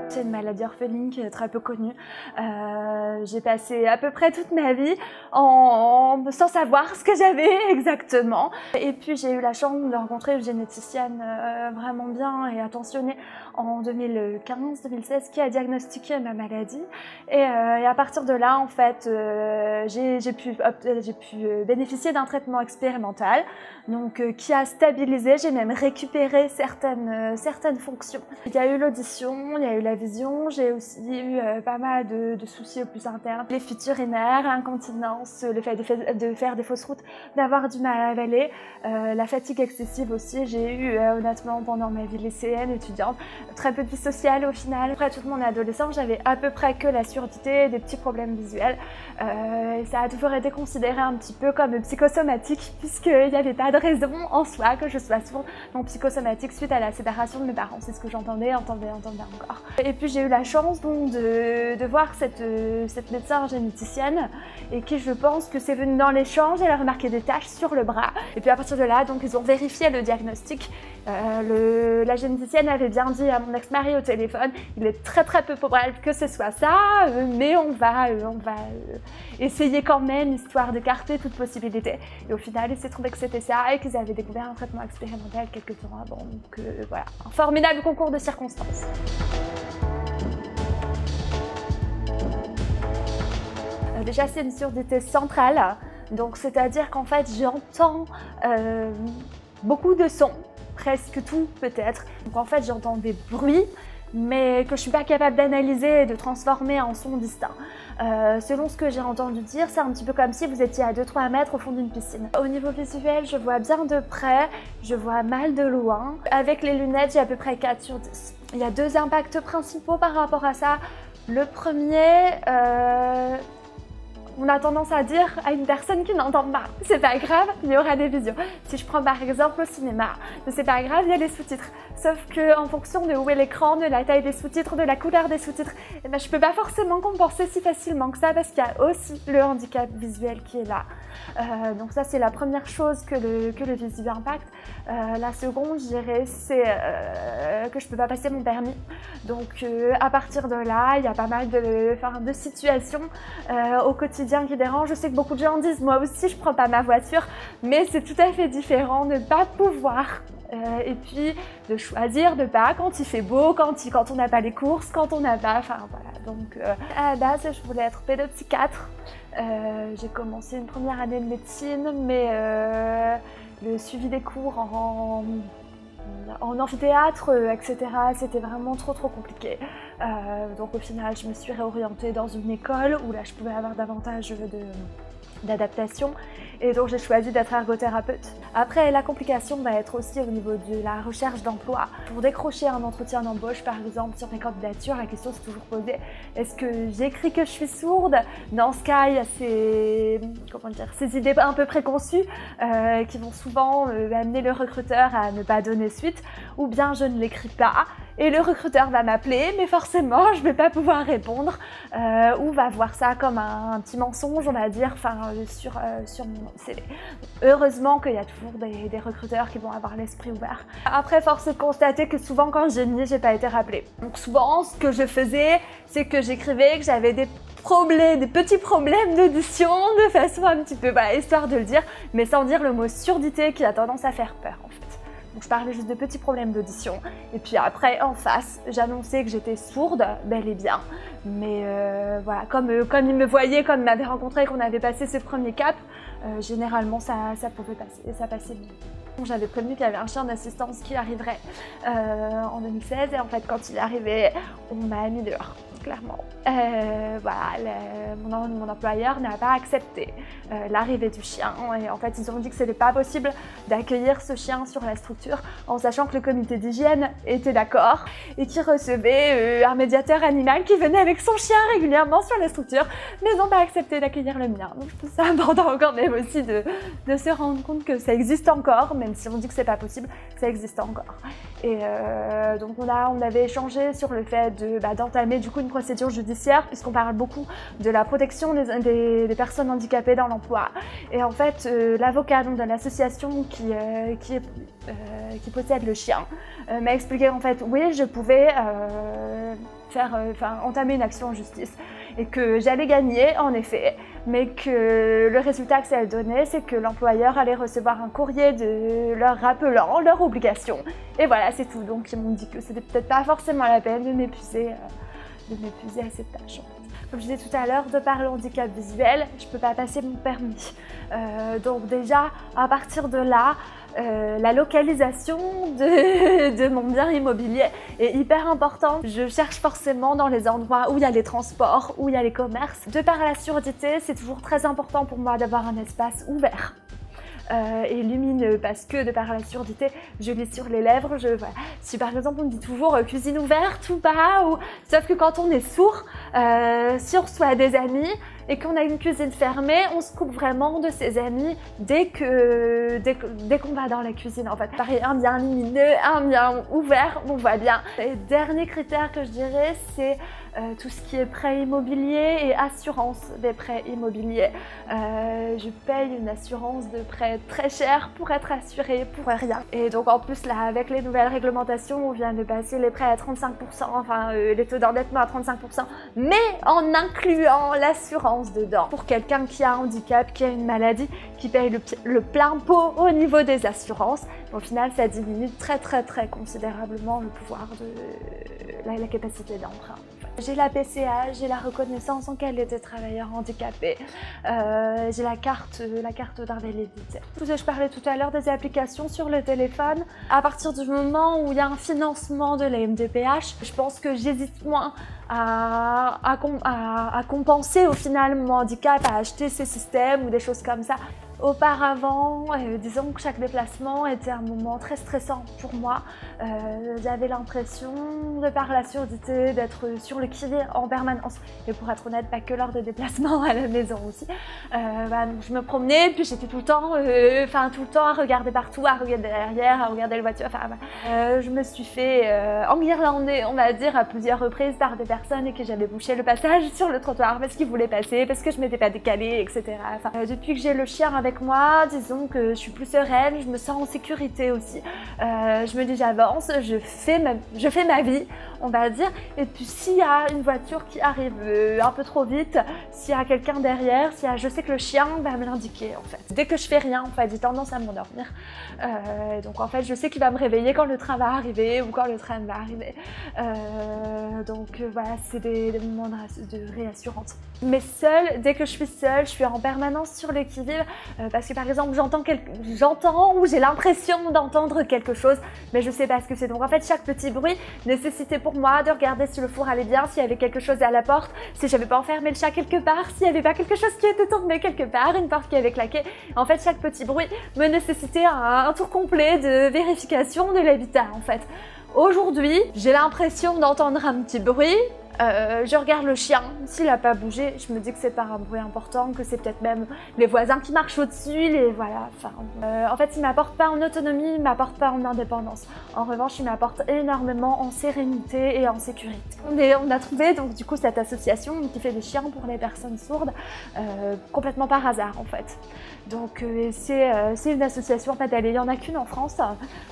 C'est une maladie orpheline qui est très peu connue. J'ai passé à peu près toute ma vie sans savoir ce que j'avais exactement. Et puis j'ai eu la chance de rencontrer une généticienne vraiment bien et attentionnée en 2015-2016 qui a diagnostiqué ma maladie. Et à partir de là, en fait, j'ai pu bénéficier d'un traitement expérimental donc, qui a stabilisé, j'ai même récupéré certaines fonctions. Il y a eu l'audition, il y a eu la vision, j'ai aussi eu pas mal de soucis plus internes. Les fuites urinaires, l'incontinence, le fait de faire des fausses routes, d'avoir du mal à avaler, la fatigue excessive aussi. J'ai eu honnêtement pendant ma vie lycéenne, étudiante, très peu de vie sociale au final. Après toute mon adolescence, j'avais à peu près que la surdité, des petits problèmes visuels. Et ça a toujours été considéré un petit peu comme psychosomatique puisqu'il n'y avait pas de raison en soi que je sois sourde. Donc psychosomatique suite à la séparation de mes parents, c'est ce que j'entendais encore. Et puis j'ai eu la chance donc de voir cette médecin généticienne et qui, je pense que c'est venu dans l'échange, elle a remarqué des taches sur le bras. Et puis à partir de là, donc ils ont vérifié le diagnostic. La généticienne avait bien dit à mon ex-mari au téléphone, il est très peu probable que ce soit ça, mais on va essayer quand même, histoire d'écarter toute possibilité. Et au final, il s'est trouvé que c'était ça et qu'ils avaient découvert un traitement expérimental quelques temps avant. Donc voilà, un formidable concours de circonstances. Déjà, c'est une surdité centrale, donc c'est-à-dire qu'en fait, j'entends beaucoup de sons, presque tout peut-être. Donc en fait, j'entends des bruits, mais que je ne suis pas capable d'analyser et de transformer en sons distincts. Selon ce que j'ai entendu dire, c'est un petit peu comme si vous étiez à 2-3 mètres au fond d'une piscine. Au niveau visuel, je vois bien de près, je vois mal de loin. Avec les lunettes, j'ai à peu près 4 sur 10. Il y a 2 impacts principaux par rapport à ça. Le premier, on a tendance à dire à une personne qui n'entend pas, c'est pas grave, il y aura des visions. Si je prends par exemple au cinéma, c'est pas grave, il y a les sous-titres. Sauf que en fonction de où est l'écran, de la taille des sous-titres, de la couleur des sous-titres, eh ben, je peux pas forcément compenser si facilement que ça parce qu'il y a aussi le handicap visuel qui est là. Donc ça, c'est la première chose que le visu impacte. La seconde, je dirais, c'est que je peux pas passer mon permis. Donc à partir de là, il y a pas mal de situations au quotidien qui dérangent. Je sais que beaucoup de gens disent, moi aussi, je prends pas ma voiture, mais c'est tout à fait différent de ne pas pouvoir. Et puis de choisir de pas quand il fait beau, quand on n'a pas les courses, quand on n'a pas, enfin voilà. Donc à la base, je voulais être pédopsychiatre. J'ai commencé une première année de médecine, mais le suivi des cours en amphithéâtre, etc., c'était vraiment trop compliqué. Donc au final, je me suis réorientée dans une école où là, je pouvais avoir davantage d'adaptation. Et donc j'ai choisi d'être ergothérapeute. Après, la complication va être aussi au niveau de la recherche d'emploi. Pour décrocher un entretien d'embauche, par exemple, sur mes candidatures, la question s'est toujours posée, est-ce que j'écris que je suis sourde? Dans ce cas, il y a ces idées un peu préconçues qui vont souvent amener le recruteur à ne pas donner suite, ou bien je ne l'écris pas. Et le recruteur va m'appeler, mais forcément, je ne vais pas pouvoir répondre ou va voir ça comme un petit mensonge, on va dire, sur mon CV. Heureusement qu'il y a toujours des recruteurs qui vont avoir l'esprit ouvert. Après, force est de constater que souvent, quand j'ai nié, j'ai pas été rappelée. Donc souvent, ce que je faisais, c'est que j'écrivais que j'avais des petits problèmes d'audition, de façon un petit peu, histoire de le dire, mais sans dire le mot surdité qui a tendance à faire peur, en fait. Donc je parlais juste de petits problèmes d'audition. Et puis après, en face, j'annonçais que j'étais sourde, bel et bien. Mais voilà, comme ils me voyaient, comme ils m'avaient rencontré, qu'on avait passé ce premier cap, généralement ça pouvait passer, et ça passait bien. J'avais prévenu qu'il y avait un chien d'assistance qui arriverait en 2016, et en fait quand il est arrivé, on m'a mis dehors. Clairement. Voilà, mon employeur n'a pas accepté l'arrivée du chien et en fait ils ont dit que c'était pas possible d'accueillir ce chien sur la structure en sachant que le comité d'hygiène était d'accord et qui recevait un médiateur animal qui venait avec son chien régulièrement sur la structure, mais ils n'ont pas accepté d'accueillir le mien. Donc je trouve ça important quand même aussi de se rendre compte que ça existe encore, même si on dit que c'est pas possible, ça existe encore. Et donc on avait échangé sur le fait d'entamer du coup une procédure judiciaire, puisqu'on parle beaucoup de la protection des personnes handicapées dans l'emploi. Et en fait, l'avocat de l'association qui possède le chien m'a expliqué en fait, oui, je pouvais entamer une action en justice et que j'allais gagner en effet, mais que le résultat que ça allait donner, c'est que l'employeur allait recevoir un courrier leur rappelant leur obligation. Et voilà, c'est tout. Donc ils m'ont dit que c'était peut-être pas forcément la peine de m'épuiser à cette tâche. Comme je disais tout à l'heure, de par le handicap visuel, je ne peux pas passer mon permis. Donc déjà, à partir de là, la localisation de mon bien immobilier est hyper importante. Je cherche forcément dans les endroits où il y a les transports, où il y a les commerces. De par la surdité, c'est toujours très important pour moi d'avoir un espace ouvert. Et lumineux, parce que de par la surdité, je lis sur les lèvres. Voilà. Si par exemple on me dit toujours cuisine ouverte ou pas, sauf que quand on est sourd, si on reçoit des amis et qu'on a une cuisine fermée, on se coupe vraiment de ses amis dès qu'on va dans la cuisine. En fait, pareil, un bien lumineux, un bien ouvert, on voit bien. Et dernier critère que je dirais, c'est tout ce qui est prêt immobilier et assurance des prêts immobiliers. Je paye une assurance de prêt très chère pour être assurée pour rien. Et donc en plus là, avec les nouvelles réglementations, on vient de passer les prêts à 35%, enfin les taux d'endettement à 35%, mais en incluant l'assurance dedans. Pour quelqu'un qui a un handicap, qui a une maladie, qui paye le plein pot au niveau des assurances, au final ça diminue très considérablement le pouvoir de la capacité d'emprunt. J'ai la PCA, j'ai la reconnaissance en qualité de travailleur handicapé, j'ai la carte d'invalidité. Je parlais tout à l'heure des applications sur le téléphone. À partir du moment où il y a un financement de la MDPH, je pense que j'hésite moins à compenser au final mon handicap, à acheter ces systèmes ou des choses comme ça. Auparavant, disons que chaque déplacement était un moment très stressant pour moi. J'avais l'impression, de par la surdité, d'être sur le qui-vive en permanence. Et pour être honnête, pas que lors des déplacements à la maison aussi. Donc je me promenais, puis j'étais tout le temps à regarder partout, à regarder derrière, à regarder la voiture. Je me suis fait enguirlander, on va dire, à plusieurs reprises par des personnes et que j'avais bouché le passage sur le trottoir parce qu'ils voulaient passer, parce que je m'étais pas décalée, etc. Depuis que j'ai le chien avec moi, disons que je suis plus sereine, je me sens en sécurité aussi. Je me dis j'avance, je fais ma vie, on va dire. Et puis s'il y a une voiture qui arrive un peu trop vite, s'il y a quelqu'un derrière, je sais que le chien va me l'indiquer en fait. Dès que je fais rien, en fait, j'ai tendance à m'endormir. Donc en fait, je sais qu'il va me réveiller quand le train va arriver ou quand le train va arriver. Voilà, c'est des moments de réassurance. Mais seule, dès que je suis seule, je suis en permanence sur le qui-vive. Parce que par exemple j'entends ou j'ai l'impression d'entendre quelque chose, mais je sais pas ce que c'est. Donc en fait chaque petit bruit nécessitait pour moi de regarder si le four allait bien, s'il y avait quelque chose à la porte, si j'avais pas enfermé le chat quelque part, s'il y avait pas quelque chose qui était tombé quelque part, une porte qui avait claqué. En fait chaque petit bruit me nécessitait un tour complet de vérification de l'habitat en fait. Aujourd'hui, j'ai l'impression d'entendre un petit bruit. Je regarde le chien, s'il n'a pas bougé, je me dis que c'est pas un bruit important, que c'est peut-être même les voisins qui marchent au-dessus, voilà. En fait, il m'apporte pas en autonomie, il m'apporte pas en indépendance. En revanche, il m'apporte énormément en sérénité et en sécurité. On a trouvé donc du coup cette association qui fait des chiens pour les personnes sourdes, complètement par hasard en fait. Donc c'est une association, en fait, il n'y en a qu'une en France,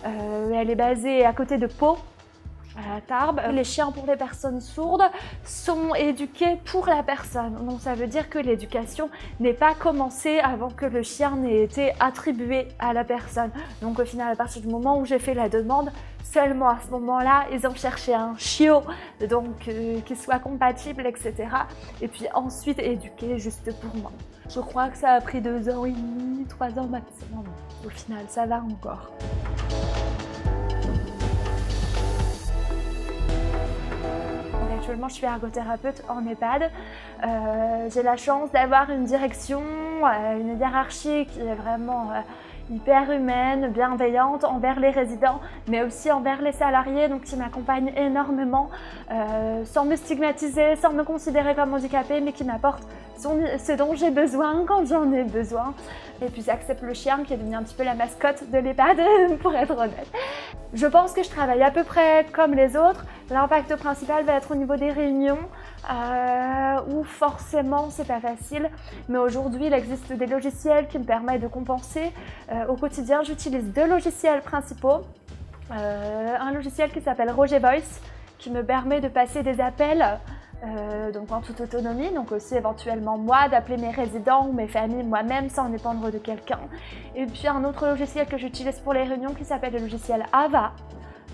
elle est basée à côté de Pau, à Tarbes. Les chiens pour les personnes sourdes sont éduqués pour la personne. Donc ça veut dire que l'éducation n'est pas commencée avant que le chien n'ait été attribué à la personne. Donc au final, à partir du moment où j'ai fait la demande, seulement à ce moment-là, ils ont cherché un chiot donc qui soit compatible, etc. Et puis ensuite éduqué juste pour moi. Je crois que ça a pris 2 ans et demi, 3 ans maximum. Au final, ça va encore. Actuellement, je suis ergothérapeute en EHPAD. J'ai la chance d'avoir une direction, une hiérarchie qui est vraiment hyper humaine, bienveillante envers les résidents, mais aussi envers les salariés, donc qui m'accompagnent énormément, sans me stigmatiser, sans me considérer comme handicapée, mais qui m'apportent ce dont j'ai besoin quand j'en ai besoin. Et puis j'accepte le chien qui est devenu un petit peu la mascotte de l'EHPAD, pour être honnête. Je pense que je travaille à peu près comme les autres. L'impact principal va être au niveau des réunions, où forcément c'est pas facile. Mais aujourd'hui, il existe des logiciels qui me permettent de compenser. Au quotidien, j'utilise 2 logiciels principaux. Un logiciel qui s'appelle Roger Voice, qui me permet de passer des appels donc en toute autonomie, donc aussi éventuellement moi d'appeler mes résidents ou mes familles moi-même sans dépendre de quelqu'un. Et puis un autre logiciel que j'utilise pour les réunions qui s'appelle le logiciel Ava,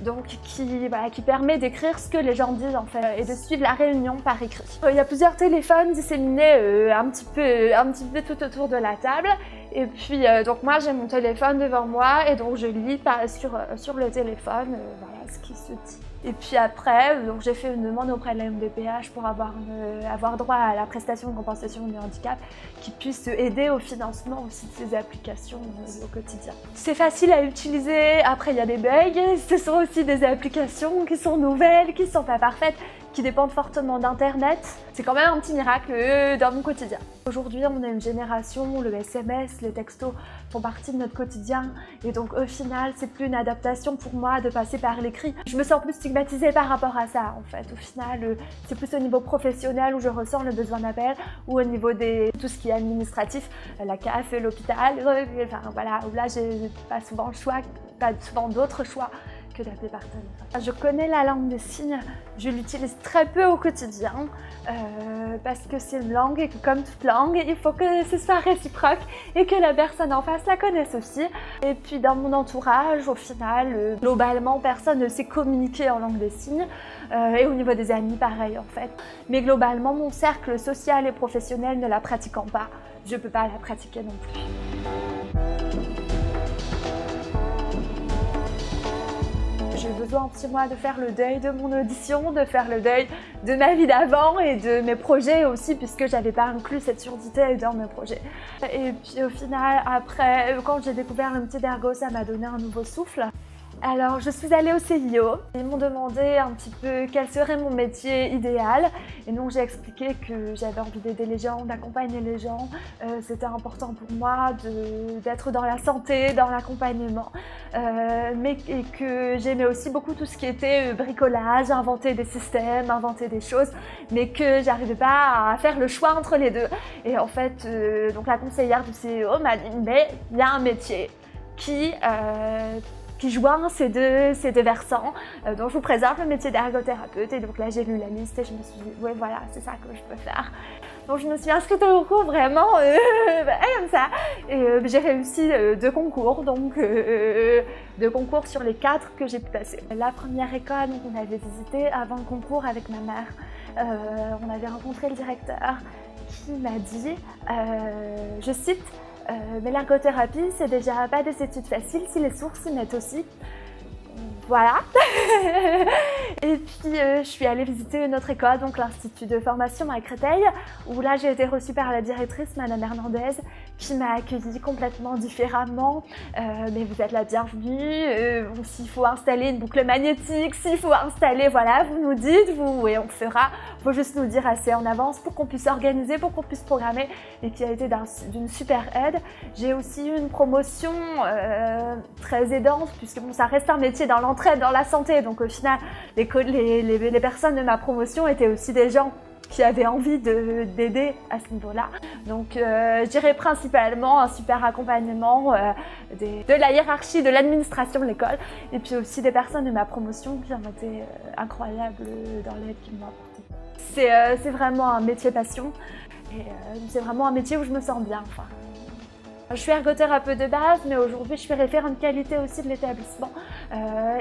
donc qui permet d'écrire ce que les gens disent en fait et de suivre la réunion par écrit. Il y a plusieurs téléphones disséminés un petit peu tout autour de la table. Et puis donc moi j'ai mon téléphone devant moi et donc je lis sur le téléphone voilà, ce qui se dit. Et puis après, donc j'ai fait une demande auprès de la MDPH pour avoir droit à la prestation de compensation du handicap qui puisse aider au financement aussi de ces applications au quotidien. C'est facile à utiliser, après il y a des bugs, ce sont aussi des applications qui sont nouvelles, qui ne sont pas parfaites, qui dépendent fortement d'internet. C'est quand même un petit miracle dans mon quotidien. Aujourd'hui, on est une génération où le SMS, les textos font partie de notre quotidien et donc au final, c'est plus une adaptation pour moi de passer par l'écrit. Je me sens plus stigmatisée par rapport à ça en fait. Au final, c'est plus au niveau professionnel où je ressens le besoin d'appel ou au niveau de tout ce qui est administratif, la CAF, l'hôpital, enfin voilà, où là j'ai pas souvent le choix, pas souvent d'autres choix que d'appeler par téléphone. Je connais la langue des signes, je l'utilise très peu au quotidien parce que c'est une langue et que comme toute langue, il faut que ce soit réciproque et que la personne en face la connaisse aussi. Et puis dans mon entourage, au final, globalement, personne ne sait communiquer en langue des signes et au niveau des amis, pareil en fait. Mais globalement, mon cercle social et professionnel ne la pratiquant pas, je ne peux pas la pratiquer non plus. J'ai besoin un petit mois de faire le deuil de mon audition, de faire le deuil de ma vie d'avant et de mes projets aussi puisque j'avais pas inclus cette surdité dans mes projets. Et puis au final, après, quand j'ai découvert le métier d'ergo, ça m'a donné un nouveau souffle. Alors, je suis allée au CIO. Ils m'ont demandé un petit peu quel serait mon métier idéal. Et donc, j'ai expliqué que j'avais envie d'aider les gens, d'accompagner les gens. C'était important pour moi d'être dans la santé, dans l'accompagnement. Et que j'aimais aussi beaucoup tout ce qui était bricolage, inventer des systèmes, inventer des choses. Mais que j'arrivais pas à faire le choix entre les deux. Et en fait, donc la conseillère du CIO m'a dit, mais il y a un métier qui joint ces deux versants. Donc je vous présente le métier d'ergothérapeute et donc là j'ai lu la liste et je me suis dit ouais voilà c'est ça que je peux faire. Donc je me suis inscrite au concours vraiment comme ça et j'ai réussi 2 concours donc 2 concours sur les 4 que j'ai pu passer. La première école donc, on avait visité avant le concours avec ma mère. On avait rencontré le directeur qui m'a dit, je cite, mais l'ergothérapie, c'est déjà pas des études faciles si les sources y mettent aussi. Voilà. Et puis je suis allée visiter une autre école, donc l'Institut de formation à Créteil, où là j'ai été reçue par la directrice, Madame Hernandez, qui m'a accueillie complètement différemment. Mais vous êtes la bienvenue, s'il faut installer une boucle magnétique, s'il faut installer, voilà, vous nous dites, et on fera. Il faut juste nous dire assez en avance pour qu'on puisse organiser, pour qu'on puisse programmer, et qui a été d'une super aide. J'ai aussi eu une promotion très aidante, puisque bon, ça reste un métier dans l'entraide, dans la santé, donc au final, les personnes de ma promotion étaient aussi des gens qui avaient envie d'aider à ce niveau-là. Donc je dirais principalement un super accompagnement de la hiérarchie, de l'administration de l'école, et puis aussi des personnes de ma promotion qui ont été incroyables dans l'aide qu'ils m'ont apportée. C'est vraiment un métier passion, et c'est vraiment un métier où je me sens bien. Enfin, je suis ergothérapeute de base, mais aujourd'hui je suis référente qualité aussi de l'établissement.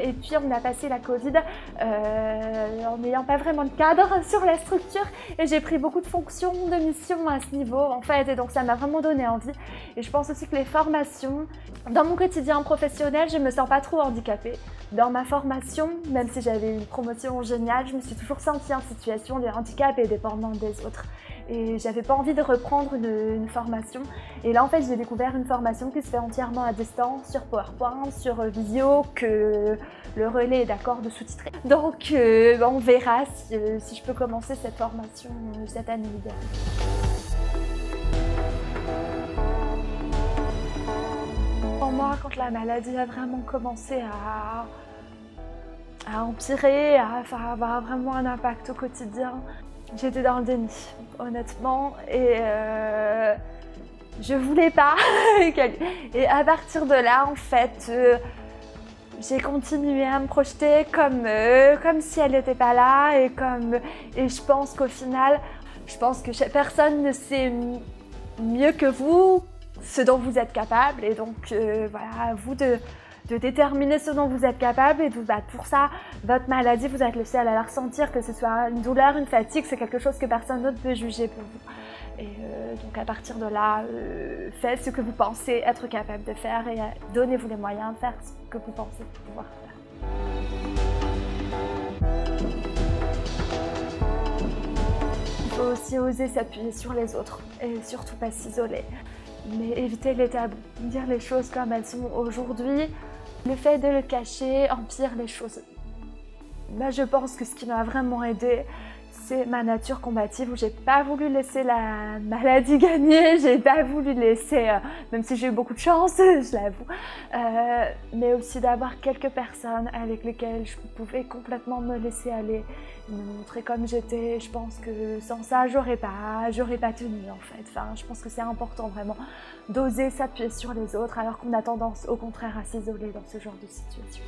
Et puis on a passé la Covid en n'ayant pas vraiment de cadre sur la structure et j'ai pris beaucoup de fonctions, de missions à ce niveau en fait, et donc ça m'a vraiment donné envie. Et je pense aussi que les formations, dans mon quotidien professionnel, je ne me sens pas trop handicapée. Dans ma formation, même si j'avais une promotion géniale, je me suis toujours sentie en situation de handicap et dépendante des autres. Et j'avais pas envie de reprendre une formation. Et là, en fait, j'ai découvert une formation qui se fait entièrement à distance, sur PowerPoint, sur Visio, que le relais est d'accord de sous-titrer. Donc, on verra si je peux commencer cette formation cette année idéale. mois, quand la maladie a vraiment commencé à empirer, à avoir vraiment un impact au quotidien, j'étais dans le déni, honnêtement, et je voulais pas. Et à partir de là, en fait, j'ai continué à me projeter comme si elle n'était pas là, et je pense qu'au final, je pense que personne ne sait mieux que vous ce dont vous êtes capable, et donc voilà, à vous de déterminer ce dont vous êtes capable, et de vous battre pour ça. Votre maladie, vous êtes le seul à la ressentir, que ce soit une douleur, une fatigue, c'est quelque chose que personne d'autre peut juger pour vous. Et donc à partir de là, faites ce que vous pensez être capable de faire, et donnez-vous les moyens de faire ce que vous pensez pouvoir faire. Il faut aussi oser s'appuyer sur les autres, et surtout pas s'isoler. Mais éviter les tabous, dire les choses comme elles sont aujourd'hui. Le fait de le cacher empire les choses. Moi, je pense que ce qui m'a vraiment aidée, c'est ma nature combative, où j'ai pas voulu laisser la maladie gagner, j'ai pas voulu laisser, même si j'ai eu beaucoup de chance, je l'avoue, mais aussi d'avoir quelques personnes avec lesquelles je pouvais complètement me laisser aller, me montrer comme j'étais. Je pense que sans ça, j'aurais pas tenu en fait. Enfin, je pense que c'est important vraiment d'oser s'appuyer sur les autres, alors qu'on a tendance au contraire à s'isoler dans ce genre de situation.